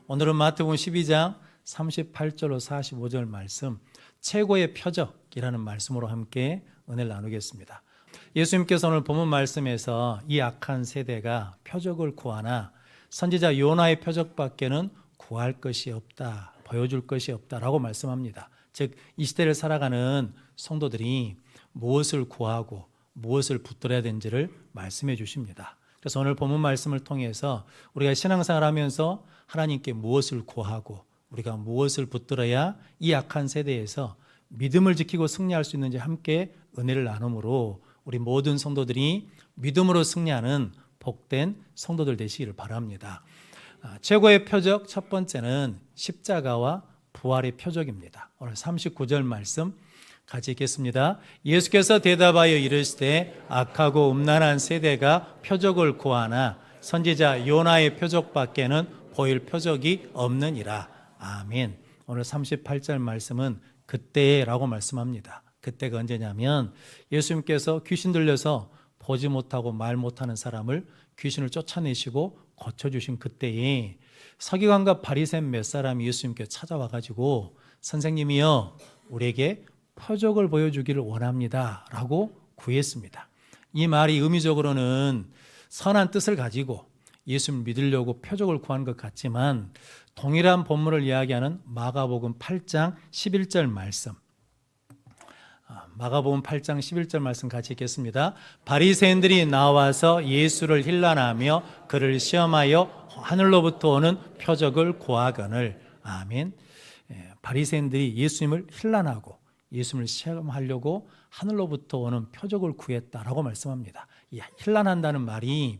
오늘은 마태복음 12장 38절로 45절 말씀, 최고의 표적이라는 말씀으로 함께 은혜를 나누겠습니다. 예수님께서 오늘 본문 말씀에서 이 악한 세대가 표적을 구하나 선지자 요나의 표적밖에는 구할 것이 없다, 보여줄 것이 없다라고 말씀합니다. 즉, 이 시대를 살아가는 성도들이 무엇을 구하고 무엇을 붙들어야 되는지를 말씀해 주십니다. 그래서 오늘 본문 말씀을 통해서 우리가 신앙생활 하면서 하나님께 무엇을 구하고 우리가 무엇을 붙들어야 이 악한 세대에서 믿음을 지키고 승리할 수 있는지 함께 은혜를 나눔으로 우리 모든 성도들이 믿음으로 승리하는 복된 성도들 되시기를 바랍니다. 최고의 표적 첫 번째는 십자가와 부활의 표적입니다. 오늘 39절 말씀 같이 읽겠습니다. 예수께서 대답하여 이르시되 악하고 음란한 세대가 표적을 구하나 선지자 요나의 표적밖에는 보일 표적이 없느니라. 아멘. 오늘 38절 말씀은 그때라고 말씀합니다. 그때가 언제냐면 예수님께서 귀신 들려서 보지 못하고 말 못하는 사람을 귀신을 쫓아내시고 고쳐주신 그때에 서기관과 바리새인 몇 사람이 예수님께 찾아와가지고 선생님이여 우리에게 표적을 보여주기를 원합니다 라고 구했습니다. 이 말이 의미적으로는 선한 뜻을 가지고 예수를 믿으려고 표적을 구한 것 같지만 동일한 본문을 이야기하는 마가복음 8장 11절 말씀, 마가복음 8장 11절 말씀 같이 읽겠습니다. 바리새인들이 나와서 예수를 힐난하며 그를 시험하여 하늘로부터 오는 표적을 구하거늘. 아멘. 바리새인들이 예수님을 힐난하고 예수님을 시험하려고 하늘로부터 오는 표적을 구했다라고 말씀합니다. 이 힐난한다는 말이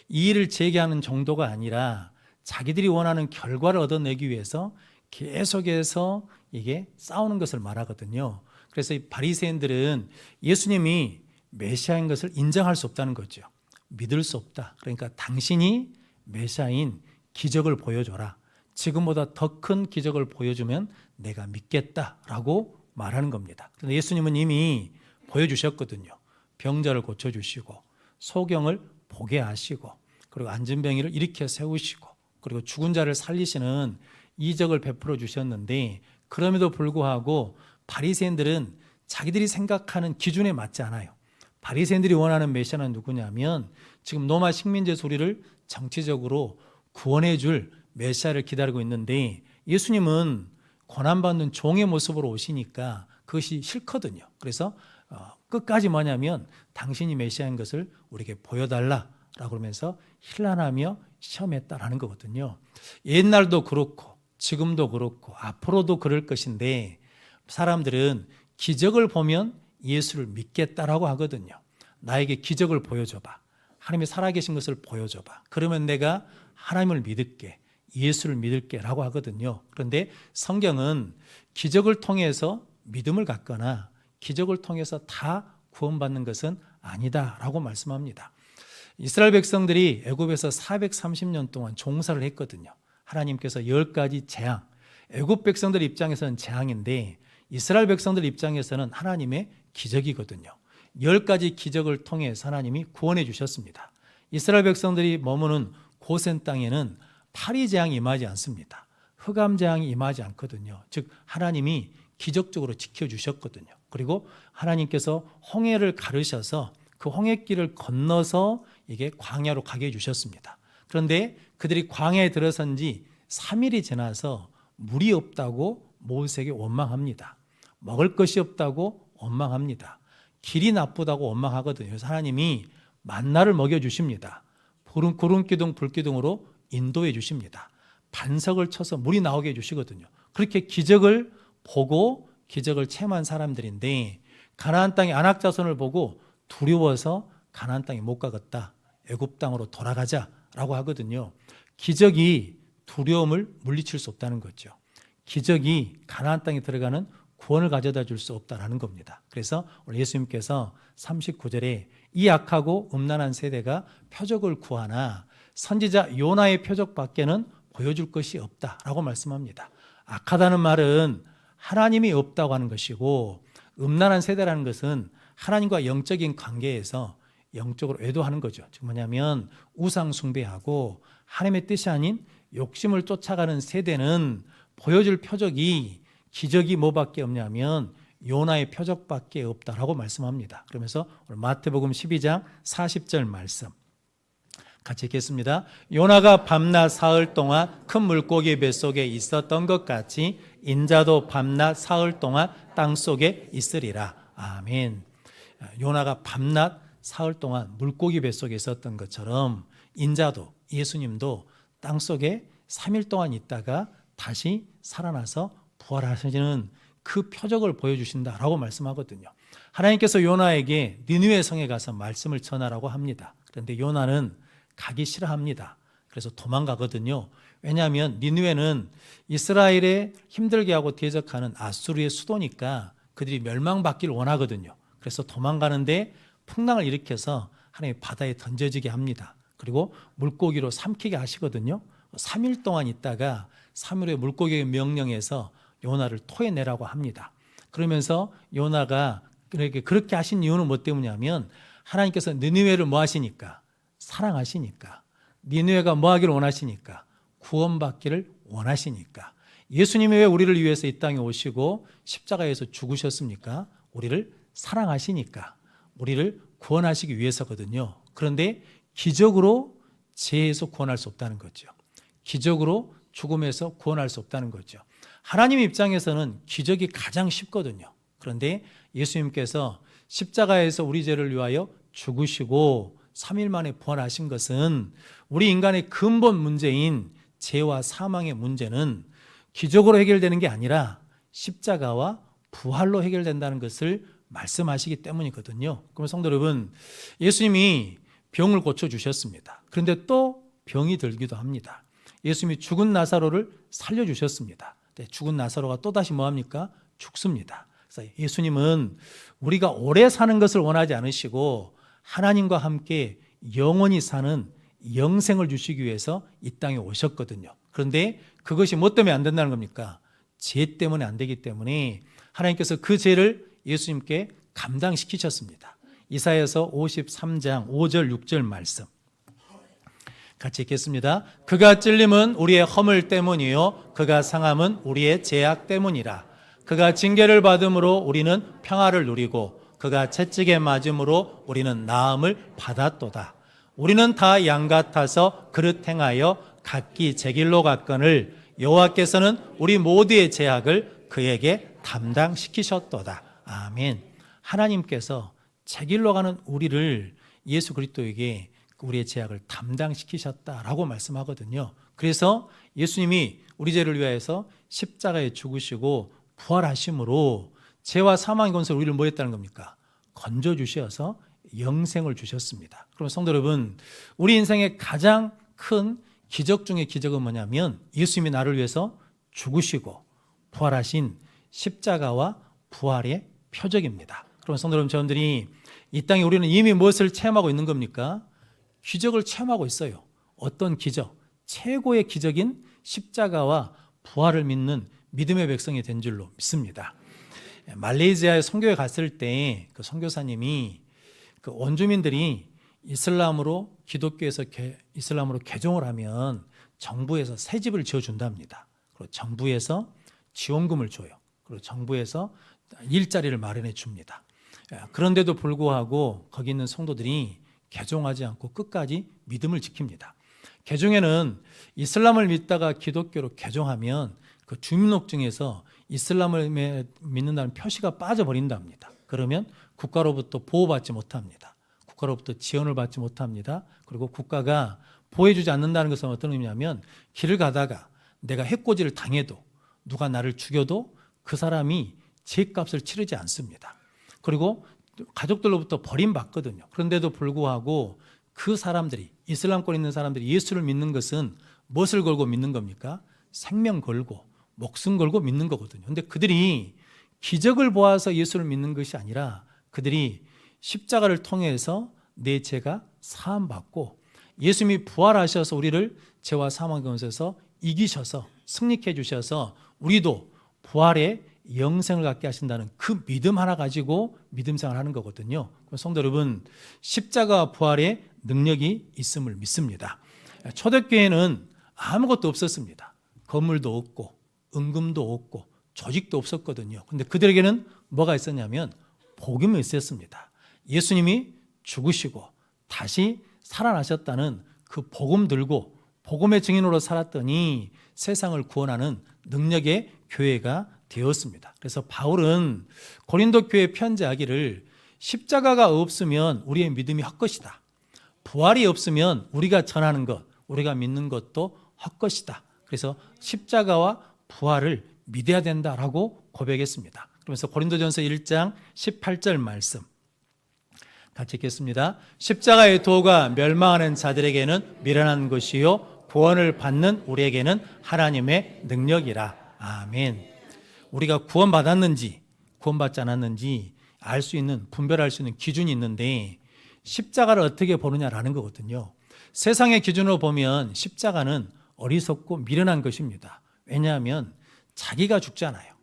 이의를 제기하는 정도가 아니라 자기들이 원하는 결과를 얻어내기 위해서 계속해서 이게 싸우는 것을 말하거든요. 그래서 이 바리새인들은 예수님이 메시아인 것을 인정할 수 없다는 거죠. 믿을 수 없다. 그러니까 당신이 메시아인 기적을 보여줘라. 지금보다 더 큰 기적을 보여주면 내가 믿겠다라고 말하는 겁니다. 그런데 예수님은 이미 보여주셨거든요. 병자를 고쳐주시고 소경을 보게 하시고 그리고 안진뱅이를 일으켜 세우시고 그리고 죽은 자를 살리시는 이적을 베풀어 주셨는데 그럼에도 불구하고 바리새인들은 자기들이 생각하는 기준에 맞지 않아요. 바리새인들이 원하는 메시아는 누구냐면 지금 로마 식민지 소리를 정치적으로 구원해 줄 메시아를 기다리고 있는데 예수님은 고난받는 종의 모습으로 오시니까 그것이 싫거든요. 그래서 끝까지 뭐냐면 당신이 메시아인 것을 우리에게 보여달라라고 그러면서 힐난하며 시험했다라는 거거든요. 옛날도 그렇고 지금도 그렇고 앞으로도 그럴 것인데 사람들은 기적을 보면 예수를 믿겠다라고 하거든요. 나에게 기적을 보여줘봐. 하나님이 살아계신 것을 보여줘봐. 그러면 내가 하나님을 믿을게. 예수를 믿을게 라고 하거든요. 그런데 성경은 기적을 통해서 믿음을 갖거나 기적을 통해서 다 구원받는 것은 아니다 라고 말씀합니다. 이스라엘 백성들이 애굽에서 430년 동안 종살을 했거든요. 하나님께서 10가지 재앙, 애굽 백성들 입장에서는 재앙인데 이스라엘 백성들 입장에서는 하나님의 기적이거든요. 10가지 기적을 통해서 하나님이 구원해 주셨습니다. 이스라엘 백성들이 머무는 고센 땅에는 파리 재앙이 임하지 않습니다. 흑암 재앙이 임하지 않거든요. 즉 하나님이 기적적으로 지켜주셨거든요. 그리고 하나님께서 홍해를 가르셔서 그 홍해길을 건너서 이게 광야로 가게 해주셨습니다. 그런데 그들이 광야에 들어선 지 3일이 지나서 물이 없다고 모세에게 원망합니다. 먹을 것이 없다고 원망합니다. 길이 나쁘다고 원망하거든요. 그래서 하나님이 만나를 먹여주십니다. 구름기둥 불기둥으로 인도해 주십니다. 반석을 쳐서 물이 나오게 해주시거든요. 그렇게 기적을 보고 기적을 체험한 사람들인데 가나안 땅의 아낙 자손을 보고 두려워서 가나안 땅에 못 가겠다. 애굽 땅으로 돌아가자라고 하거든요. 기적이 두려움을 물리칠 수 없다는 거죠. 기적이 가나안 땅에 들어가는 구원을 가져다 줄 수 없다라는 겁니다. 그래서 오늘 예수님께서 39절에 이 악하고 음란한 세대가 표적을 구하나 선지자 요나의 표적밖에는 보여줄 것이 없다라고 말씀합니다. 악하다는 말은 하나님이 없다고 하는 것이고 음란한 세대라는 것은 하나님과 영적인 관계에서 영적으로 외도하는 거죠. 즉 뭐냐면 우상 숭배하고 하나님의 뜻이 아닌 욕심을 쫓아가는 세대는 보여줄 표적이 기적이 뭐밖에 없냐면 요나의 표적밖에 없다라고 말씀합니다. 그러면서 오늘 마태복음 12장 40절 말씀 같이 읽겠습니다. 요나가 밤낮 사흘 동안 큰 물고기 뱃속에 있었던 것 같이 인자도 밤낮 사흘 동안 땅속에 있으리라. 아멘. 요나가 밤낮 사흘 동안 물고기 뱃속에 있었던 것처럼 인자도, 예수님도 땅속에 3일 동안 있다가 다시 살아나서 부활하시는 그 표적을 보여주신다라고 말씀하거든요. 하나님께서 요나에게 니느웨 성에 가서 말씀을 전하라고 합니다. 그런데 요나는 가기 싫어합니다. 그래서 도망가거든요. 왜냐하면 니느웨는 이스라엘에 힘들게 하고 대적하는 아수르의 수도니까 그들이 멸망받기를 원하거든요. 그래서 도망가는데 풍랑을 일으켜서 하나님의 바다에 던져지게 합니다. 그리고 물고기로 삼키게 하시거든요. 3일 동안 있다가 3일 후에 물고기의 명령에서 요나를 토해내라고 합니다. 그러면서 요나가 그렇게 하신 이유는 뭐 때문이냐면 하나님께서 니느웨를 뭐 하시니까? 사랑하시니까. 니느웨가 뭐 하기를 원하시니까? 구원받기를 원하시니까. 예수님이 왜 우리를 위해서 이 땅에 오시고 십자가에서 죽으셨습니까? 우리를 사랑하시니까. 우리를 구원하시기 위해서거든요. 그런데 기적으로 죄에서 구원할 수 없다는 거죠. 기적으로 죽음에서 구원할 수 없다는 거죠. 하나님 입장에서는 기적이 가장 쉽거든요. 그런데 예수님께서 십자가에서 우리 죄를 위하여 죽으시고 3일 만에 부활하신 것은 우리 인간의 근본 문제인 죄와 사망의 문제는 기적으로 해결되는 게 아니라 십자가와 부활로 해결된다는 것을 말씀하시기 때문이거든요. 그럼 성도 여러분, 예수님이 병을 고쳐주셨습니다. 그런데 또 병이 들기도 합니다. 예수님이 죽은 나사로를 살려주셨습니다. 죽은 나사로가 또다시 뭐합니까? 죽습니다. 그래서 예수님은 우리가 오래 사는 것을 원하지 않으시고 하나님과 함께 영원히 사는 영생을 주시기 위해서 이 땅에 오셨거든요. 그런데 그것이 뭐 때문에 안 된다는 겁니까? 죄 때문에 안 되기 때문에 하나님께서 그 죄를 예수님께 감당시키셨습니다. 이사야서 53장 5절 6절 말씀 같이 읽겠습니다. 그가 찔림은 우리의 허물 때문이요 그가 상함은 우리의 죄악 때문이라. 그가 징계를 받음으로 우리는 평화를 누리고 그가 채찍에 맞음으로 우리는 나음을 받았도다. 우리는 다 양 같아서 그릇 행하여 각기 제 길로 갔거늘 여호와께서는 우리 모두의 죄악을 그에게 담당시키셨도다. 아멘. 하나님께서 제 길로 가는 우리를 예수 그리스도에게 우리의 죄악을 담당시키셨다라고 말씀하거든요. 그래서 예수님이 우리 죄를 위하여서 십자가에 죽으시고 부활하심으로 죄와 사망의 권세를 우리를 뭐 했다는 겁니까? 건져주셔서 영생을 주셨습니다. 그럼 성도 여러분, 우리 인생의 가장 큰 기적 중의 기적은 뭐냐면 예수님이 나를 위해서 죽으시고 부활하신 십자가와 부활의 표적입니다. 그럼 성도 여러분, 저분들이 이 땅에 우리는 이미 무엇을 체험하고 있는 겁니까? 기적을 체험하고 있어요. 어떤 기적? 최고의 기적인 십자가와 부활을 믿는 믿음의 백성이 된 줄로 믿습니다. 말레이시아에 선교에 갔을 때 그 선교사님이 그 원주민들이 이슬람으로 기독교에서 이슬람으로 개종을 하면 정부에서 새 집을 지어준답니다. 그리고 정부에서 지원금을 줘요. 그리고 정부에서 일자리를 마련해 줍니다. 그런데도 불구하고 거기 있는 성도들이 개종하지 않고 끝까지 믿음을 지킵니다. 개종에는 이슬람을 믿다가 기독교로 개종하면 그 주민등록증에서 이슬람을 믿는다는 표시가 빠져버린답니다. 그러면 국가로부터 보호받지 못합니다. 국가로부터 지원을 받지 못합니다. 그리고 국가가 보호해주지 않는다는 것은 어떤 의미냐면 길을 가다가 내가 해코지를 당해도 누가 나를 죽여도 그 사람이 죄값을 치르지 않습니다. 그리고 가족들로부터 버림받거든요. 그런데도 불구하고 그 사람들이 이슬람권에 있는 사람들이 예수를 믿는 것은 무엇을 걸고 믿는 겁니까? 생명 걸고 목숨 걸고 믿는 거거든요. 그런데 그들이 기적을 보아서 예수를 믿는 것이 아니라 그들이 십자가를 통해서 내 죄가 사함받고 예수님이 부활하셔서 우리를 죄와 사망의 권세에서 이기셔서 승리케 해주셔서 우리도 부활의 영생을 갖게 하신다는 그 믿음 하나 가지고 믿음 생활을 하는 거거든요. 성도 여러분, 십자가 부활의 능력이 있음을 믿습니다. 초대교회는 아무것도 없었습니다. 건물도 없고 은금도 없고 조직도 없었거든요. 근데 그들에게는 뭐가 있었냐면 복음이 있었습니다. 예수님이 죽으시고 다시 살아나셨다는 그 복음 들고 복음의 증인으로 살았더니 세상을 구원하는 능력의 교회가 되었습니다. 그래서 바울은 고린도 교회에 편지하기를 십자가가 없으면 우리의 믿음이 헛것이다. 부활이 없으면 우리가 전하는 것, 우리가 믿는 것도 헛것이다. 그래서 십자가와 부활을 믿어야 된다라고 고백했습니다. 그러면서 고린도전서 1장 18절 말씀 같이 읽겠습니다. 십자가의 도가 멸망하는 자들에게는 미련한 것이요 구원을 받는 우리에게는 하나님의 능력이라. 아멘. 우리가 구원받았는지 구원받지 않았는지 알 수 있는, 분별할 수 있는 기준이 있는데 십자가를 어떻게 보느냐라는 거거든요. 세상의 기준으로 보면 십자가는 어리석고 미련한 것입니다. 왜냐하면 자기가 죽잖아요.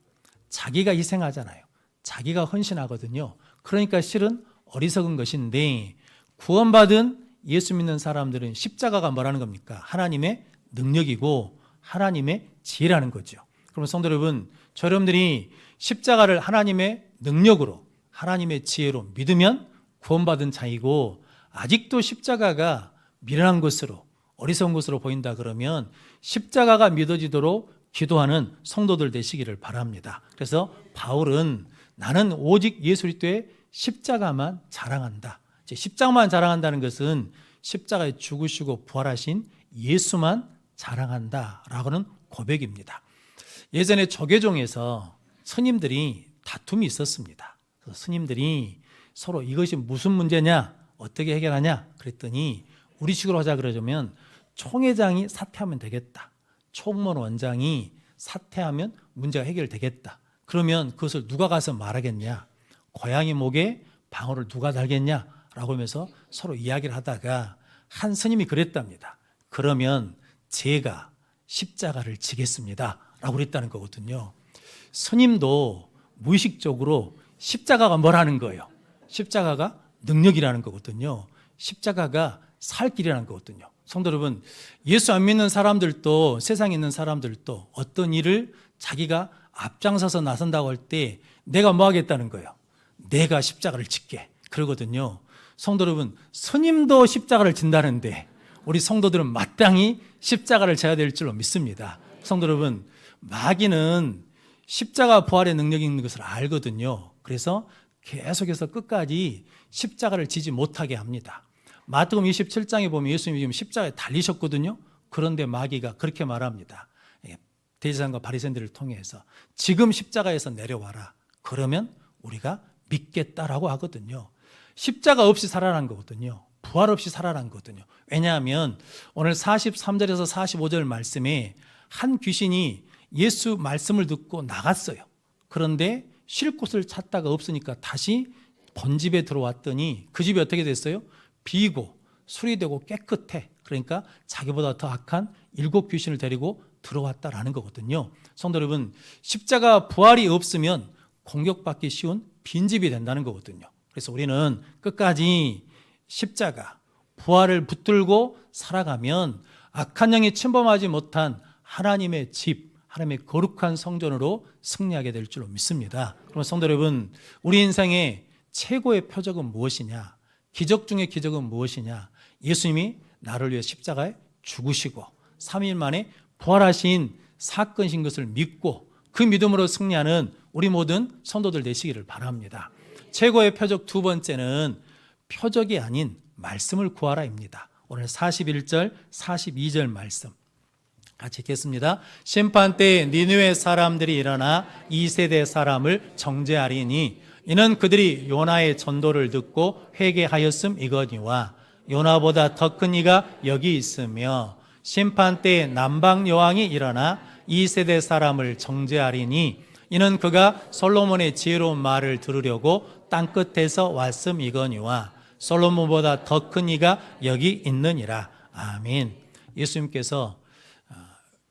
자기가 희생하잖아요. 자기가 헌신하거든요. 그러니까 실은 어리석은 것인데 구원받은 예수 믿는 사람들은 십자가가 뭐라는 겁니까? 하나님의 능력이고 하나님의 지혜라는 거죠. 그러면 성도 여러분, 저 여러분들이 십자가를 하나님의 능력으로 하나님의 지혜로 믿으면 구원받은 자이고 아직도 십자가가 미련한 것으로 어리석은 것으로 보인다 그러면 십자가가 믿어지도록 기도하는 성도들 되시기를 바랍니다. 그래서 바울은 나는 오직 예수 그리스도의 십자가만 자랑한다. 십자가만 자랑한다는 것은 십자가에 죽으시고 부활하신 예수만 자랑한다라고는 고백입니다. 예전에 조계종에서 스님들이 다툼이 있었습니다. 그래서 스님들이 서로 이것이 무슨 문제냐, 어떻게 해결하냐 그랬더니 우리식으로 하자 그러자면 총회장이 사퇴하면 되겠다. 총무원 원장이 사퇴하면 문제가 해결되겠다. 그러면 그것을 누가 가서 말하겠냐? 고양이 목에 방울을 누가 달겠냐? 라고 하면서 서로 이야기를 하다가 한 스님이 그랬답니다. 그러면 제가 십자가를 지겠습니다. 라고 그랬다는 거거든요. 스님도 무의식적으로 십자가가 뭐라는 거예요? 십자가가 능력이라는 거거든요. 십자가가 살 길이라는 거거든요. 성도 여러분, 예수 안 믿는 사람들도 세상에 있는 사람들도 어떤 일을 자기가 앞장서서 나선다고 할 때 내가 뭐 하겠다는 거예요? 내가 십자가를 짓게 그러거든요. 성도 여러분, 스님도 십자가를 진다는데 우리 성도들은 마땅히 십자가를 져야 될 줄로 믿습니다. 성도 여러분, 마귀는 십자가 부활의 능력이 있는 것을 알거든요. 그래서 계속해서 끝까지 십자가를 지지 못하게 합니다. 마태복음 27장에 보면 예수님이 지금 십자가에 달리셨거든요. 그런데 마귀가 그렇게 말합니다. 대제사장과 바리새인들을 통해서 지금 십자가에서 내려와라. 그러면 우리가 믿겠다라고 하거든요. 십자가 없이 살아난 거거든요. 부활 없이 살아난 거거든요. 왜냐하면 오늘 43절에서 45절 말씀에 한 귀신이 예수 말씀을 듣고 나갔어요. 그런데 쉴 곳을 찾다가 없으니까 다시 본집에 들어왔더니 그 집이 어떻게 됐어요? 비고 수리되고 깨끗해. 그러니까 자기보다 더 악한 7 귀신을 데리고 들어왔다라는 거거든요. 성도 여러분, 십자가 부활이 없으면 공격받기 쉬운 빈집이 된다는 거거든요. 그래서 우리는 끝까지 십자가 부활을 붙들고 살아가면 악한 영이 침범하지 못한 하나님의 집, 하나님의 거룩한 성전으로 승리하게 될 줄로 믿습니다. 그럼 성도 여러분, 우리 인생의 최고의 표적은 무엇이냐? 기적 중의 기적은 무엇이냐? 예수님이 나를 위해 십자가에 죽으시고 3일 만에 부활하신 사건이신 것을 믿고 그 믿음으로 승리하는 우리 모든 성도들 되시기를 바랍니다. 최고의 표적 두 번째는 표적이 아닌 말씀을 구하라입니다. 오늘 41절, 42절 말씀 같이 읽겠습니다. 심판 때에 니느웨 사람들이 일어나 이 세대 사람을 정죄하리니 이는 그들이 요나의 전도를 듣고 회개하였음 이거니와 요나보다 더 큰 이가 여기 있으며 심판 때에 남방 여왕이 일어나 이 세대 사람을 정죄하리니 이는 그가 솔로몬의 지혜로운 말을 들으려고 땅끝에서 왔음 이거니와 솔로몬보다 더 큰 이가 여기 있느니라. 아멘. 예수님께서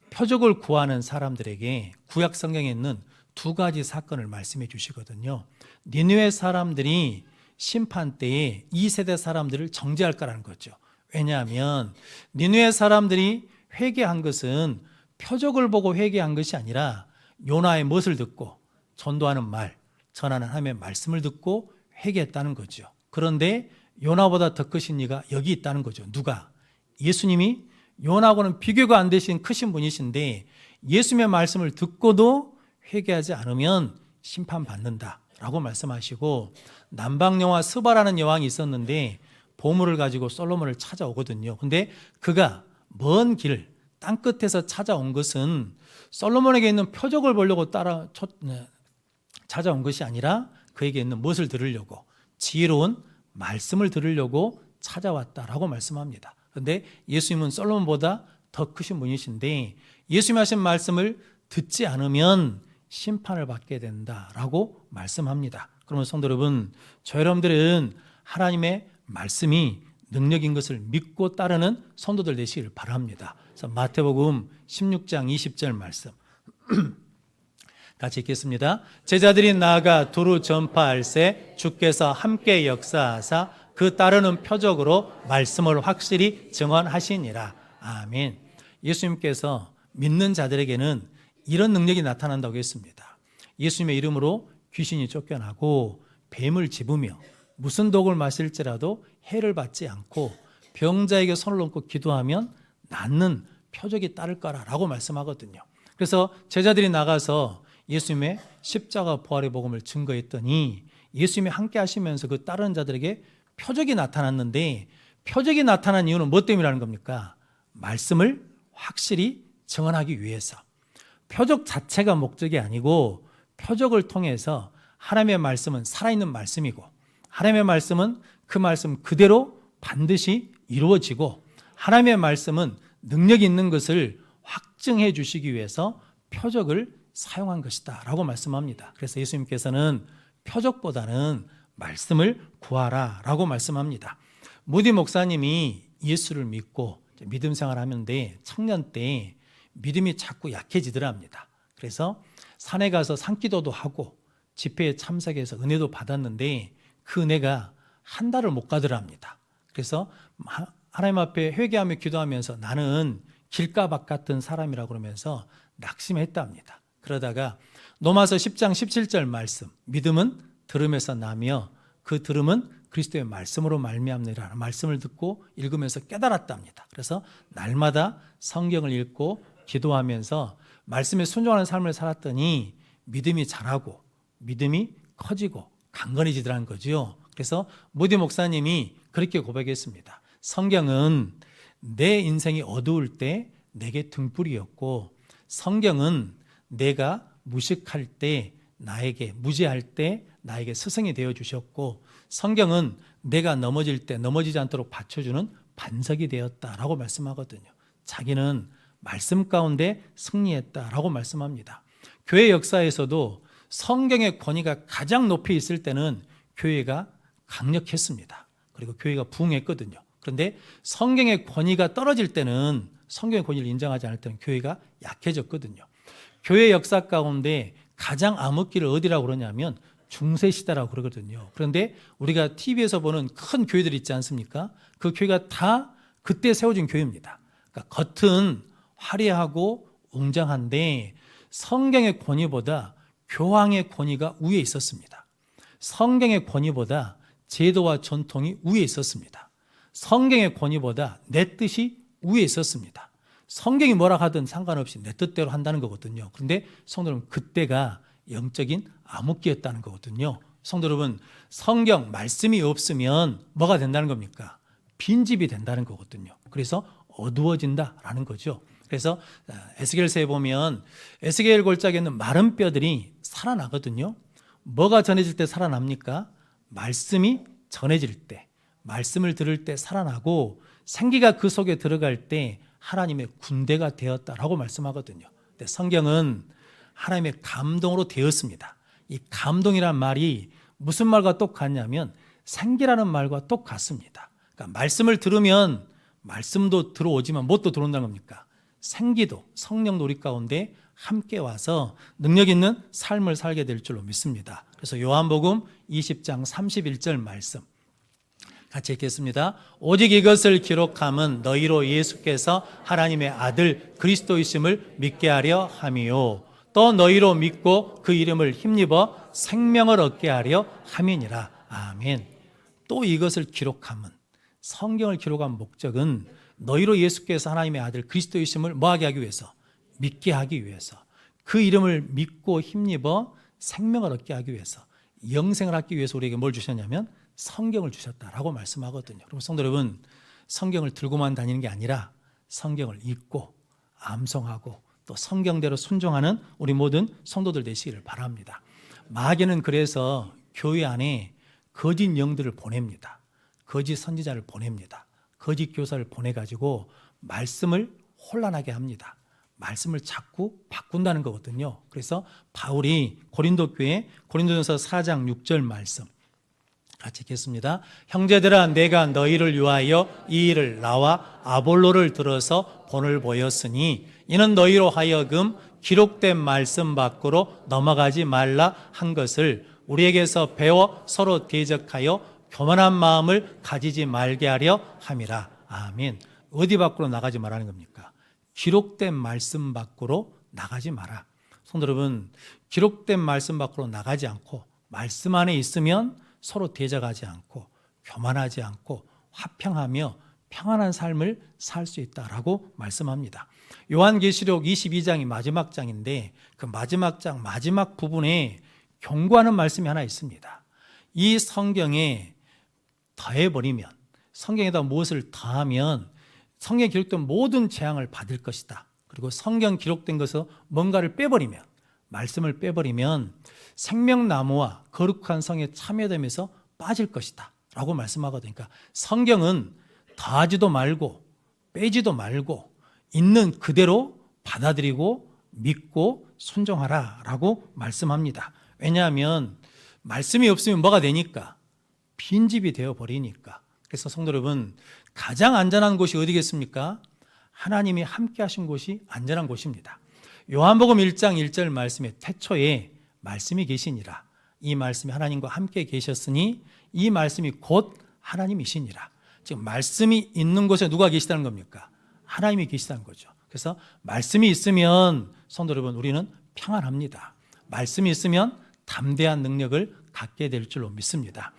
표적을 구하는 사람들에게 구약 성경에 있는 두 가지 사건을 말씀해 주시거든요. 니느웨 사람들이 심판 때에 이 세대 사람들을 정죄할 거라는 거죠. 왜냐하면 니느웨 사람들이 회개한 것은 표적을 보고 회개한 것이 아니라 요나의 멋을 듣고 전도하는 말, 전하는 하나님의 말씀을 듣고 회개했다는 거죠. 그런데 요나보다 더 크신 이가 여기 있다는 거죠. 누가? 예수님이 요나하고는 비교가 안 되신 크신 분이신데 예수님의 말씀을 듣고도 회개하지 않으면 심판받는다라고 말씀하시고, 남방여왕 스바라는 여왕이 있었는데 보물을 가지고 솔로몬을 찾아오거든요. 근데 그가 먼 길, 땅끝에서 찾아온 것은 솔로몬에게 있는 표적을 보려고 찾아온 것이 아니라 그에게 있는 무엇을 들으려고, 지혜로운 말씀을 들으려고 찾아왔다라고 말씀합니다. 그런데 예수님은 솔로몬보다 더 크신 분이신데 예수님이 하신 말씀을 듣지 않으면 심판을 받게 된다라고 말씀합니다. 그러면 성도 여러분, 저 여러분들은 하나님의 말씀이 능력인 것을 믿고 따르는 성도들 되시길 바랍니다. 그래서 마태복음 16장 20절 말씀 같이 읽겠습니다. 제자들이 나아가 두루 전파할세 주께서 함께 역사하사 그 따르는 표적으로 말씀을 확실히 증언하시니라. 아멘. 예수님께서 믿는 자들에게는 이런 능력이 나타난다고 했습니다. 예수님의 이름으로 귀신이 쫓겨나고 뱀을 집으며 무슨 독을 마실지라도 해를 받지 않고 병자에게 손을 얹고 기도하면 낫는 표적이 따를 거라고 말씀하거든요. 그래서 제자들이 나가서 예수님의 십자가 부활의 복음을 증거했더니 예수님이 함께 하시면서 그 따르는 자들에게 표적이 나타났는데, 표적이 나타난 이유는 무엇 때문이라는 겁니까? 말씀을 확실히 증언하기 위해서. 표적 자체가 목적이 아니고 표적을 통해서 하나님의 말씀은 살아있는 말씀이고 하나님의 말씀은 그 말씀 그대로 반드시 이루어지고 하나님의 말씀은 능력이 있는 것을 확증해 주시기 위해서 표적을 사용한 것이다 라고 말씀합니다. 그래서 예수님께서는 표적보다는 말씀을 구하라 라고 말씀합니다. 무디 목사님이 예수를 믿고 믿음 생활하는데 청년 때 믿음이 자꾸 약해지더랍니다. 그래서 산에 가서 산기도도 하고 집회에 참석해서 은혜도 받았는데 그 은혜가 한 달을 못 가더랍니다. 그래서 하나님 앞에 회개하며 기도하면서 나는 길가박 같은 사람이라고 그러면서 낙심했답니다. 그러다가 로마서 10장 17절 말씀, 믿음은 들음에서 나며 그 들음은 그리스도의 말씀으로 말미암느라는 말씀을 듣고 읽으면서 깨달았답니다. 그래서 날마다 성경을 읽고 기도하면서 말씀에 순종하는 삶을 살았더니 믿음이 자라고 믿음이 커지고 강건해지더라는 거죠. 그래서 모디 목사님이 그렇게 고백했습니다. 성경은 내 인생이 어두울 때 내게 등불이었고, 성경은 내가 무식할 때 나에게, 무지할 때 나에게 스승이 되어 주셨고, 성경은 내가 넘어질 때 넘어지지 않도록 받쳐주는 반석이 되었다라고 말씀하거든요. 자기는 말씀 가운데 승리했다라고 말씀합니다. 교회 역사에서도 성경의 권위가 가장 높이 있을 때는 교회가 강력했습니다. 그리고 교회가 부흥했거든요. 그런데 성경의 권위가 떨어질 때는, 성경의 권위를 인정하지 않을 때는 교회가 약해졌거든요. 교회 역사 가운데 가장 암흑기를 어디라고 그러냐면 중세시대라고 그러거든요. 그런데 우리가 TV에서 보는 큰 교회들 있지 않습니까? 그 교회가 다 그때 세워진 교회입니다. 그러니까 겉은 화려하고 웅장한데 성경의 권위보다 교황의 권위가 위에 있었습니다. 성경의 권위보다 제도와 전통이 위에 있었습니다. 성경의 권위보다 내 뜻이 위에 있었습니다. 성경이 뭐라 하든 상관없이 내 뜻대로 한다는 거거든요. 그런데 성도 여러분, 그때가 영적인 암흑기였다는 거거든요. 성도 여러분, 성경 말씀이 없으면 뭐가 된다는 겁니까? 빈집이 된다는 거거든요. 그래서 어두워진다라는 거죠. 그래서 에스겔서에 보면 에스겔 골짜기에 있는 마른 뼈들이 살아나거든요. 뭐가 전해질 때 살아납니까? 말씀이 전해질 때, 말씀을 들을 때 살아나고 생기가 그 속에 들어갈 때 하나님의 군대가 되었다라고 말씀하거든요. 근데 성경은 하나님의 감동으로 되었습니다. 이 감동이란 말이 무슨 말과 똑같냐면 생기라는 말과 똑같습니다. 그러니까 말씀을 들으면 말씀도 들어오지만 무엇도 들어온다는 겁니까? 생기도, 성령도 우리 가운데 함께 와서 능력 있는 삶을 살게 될 줄로 믿습니다. 그래서 요한복음 20장 31절 말씀 같이 읽겠습니다. 오직 이것을 기록함은 너희로 예수께서 하나님의 아들 그리스도이심을 믿게 하려 함이요 또 너희로 믿고 그 이름을 힘입어 생명을 얻게 하려 함이니라. 아멘. 또 이것을 기록함은, 성경을 기록한 목적은 너희로 예수께서 하나님의 아들 그리스도이심을 뭐하게 하기 위해서? 믿게 하기 위해서. 그 이름을 믿고 힘입어 생명을 얻게 하기 위해서, 영생을 얻기 위해서 우리에게 뭘 주셨냐면 성경을 주셨다라고 말씀하거든요. 그럼 성도 여러분, 성경을 들고만 다니는 게 아니라 성경을 읽고 암송하고 또 성경대로 순종하는 우리 모든 성도들 되시기를 바랍니다. 마귀는 그래서 교회 안에 거짓 영들을 보냅니다. 거짓 선지자를 보냅니다. 거짓 교사를 보내가지고 말씀을 혼란하게 합니다. 말씀을 자꾸 바꾼다는 거거든요. 그래서 바울이 고린도 교회 고린도전서 4장 6절 말씀 같이 읽겠습니다. 형제들아, 내가 너희를 위하여 이 일을 나와 아볼로를 들어서 본을 보였으니 이는 너희로 하여금 기록된 말씀 밖으로 넘어가지 말라 한 것을 우리에게서 배워 서로 대적하여 교만한 마음을 가지지 말게 하려 함이라. 아멘. 어디 밖으로 나가지 말라는 겁니까? 기록된 말씀 밖으로 나가지 마라. 성도 여러분, 기록된 말씀 밖으로 나가지 않고 말씀 안에 있으면 서로 대적하지 않고 교만하지 않고 화평하며 평안한 삶을 살 수 있다라고 말씀합니다. 요한계시록 22장이 마지막 장인데 그 마지막 장 마지막 부분에 경고하는 말씀이 하나 있습니다. 이 성경에 더해버리면, 성경에다 무엇을 더하면 성경에 기록된 모든 재앙을 받을 것이다. 그리고 성경 기록된 것에서 뭔가를 빼버리면, 말씀을 빼버리면 생명나무와 거룩한 성에 참여되면서 빠질 것이다 라고 말씀하거든요. 그러니까 성경은 더하지도 말고 빼지도 말고 있는 그대로 받아들이고 믿고 순종하라 라고 말씀합니다. 왜냐하면 말씀이 없으면 뭐가 되니까? 빈집이 되어버리니까. 그래서 성도 여러분, 가장 안전한 곳이 어디겠습니까? 하나님이 함께 하신 곳이 안전한 곳입니다. 요한복음 1장 1절 말씀에 태초에 말씀이 계시니라. 이 말씀이 하나님과 함께 계셨으니 이 말씀이 곧 하나님이시니라. 지금 말씀이 있는 곳에 누가 계시다는 겁니까? 하나님이 계시다는 거죠. 그래서 말씀이 있으면 성도 여러분, 우리는 평안합니다. 말씀이 있으면 담대한 능력을 갖게 될 줄로 믿습니다.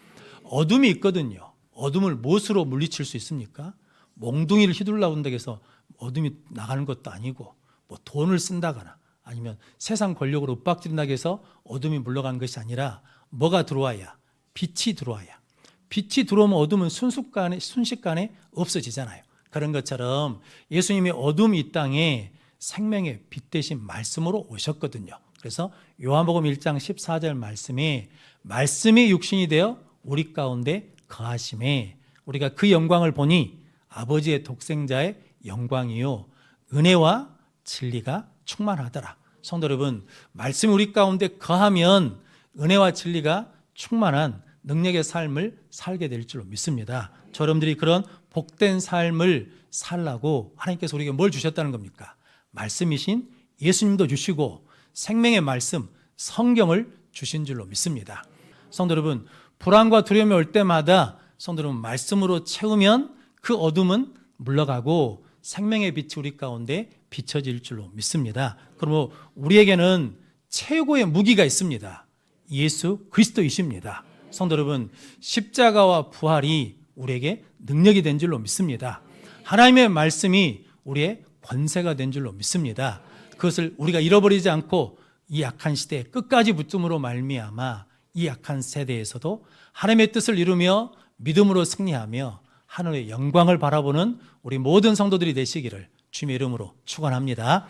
어둠이 있거든요. 어둠을 무엇으로 물리칠 수 있습니까? 몽둥이를 휘둘러고 한다고 해서 어둠이 나가는 것도 아니고, 뭐 돈을 쓴다거나 아니면 세상 권력으로 윽박지른다고 해서 어둠이 물러가는 것이 아니라 뭐가 들어와야? 빛이 들어와야. 빛이 들어오면 어둠은 순식간에 없어지잖아요. 그런 것처럼 예수님이 어둠이 이 땅에 생명의 빛 대신 말씀으로 오셨거든요. 그래서 요한복음 1장 14절 말씀에 말씀이 육신이 되어 우리 가운데 거하심에 우리가 그 영광을 보니 아버지의 독생자의 영광이요 은혜와 진리가 충만하더라. 성도 여러분, 말씀이 우리 가운데 거하면 은혜와 진리가 충만한 능력의 삶을 살게 될 줄로 믿습니다. 저 여러분들이 그런 복된 삶을 살라고 하나님께서 우리에게 뭘 주셨다는 겁니까? 말씀이신 예수님도 주시고 생명의 말씀 성경을 주신 줄로 믿습니다. 성도 여러분, 불안과 두려움이 올 때마다 성도 여러분, 말씀으로 채우면 그 어둠은 물러가고 생명의 빛이 우리 가운데 비춰질 줄로 믿습니다. 그러므로 우리에게는 최고의 무기가 있습니다. 예수 그리스도이십니다. 성도 여러분, 십자가와 부활이 우리에게 능력이 된 줄로 믿습니다. 하나님의 말씀이 우리의 권세가 된 줄로 믿습니다. 그것을 우리가 잃어버리지 않고 이 약한 시대에 끝까지 붙듦으로 말미암아 이 약한 세대에서도 하나님의 뜻을 이루며 믿음으로 승리하며 하늘의 영광을 바라보는 우리 모든 성도들이 되시기를 주님의 이름으로 축원합니다.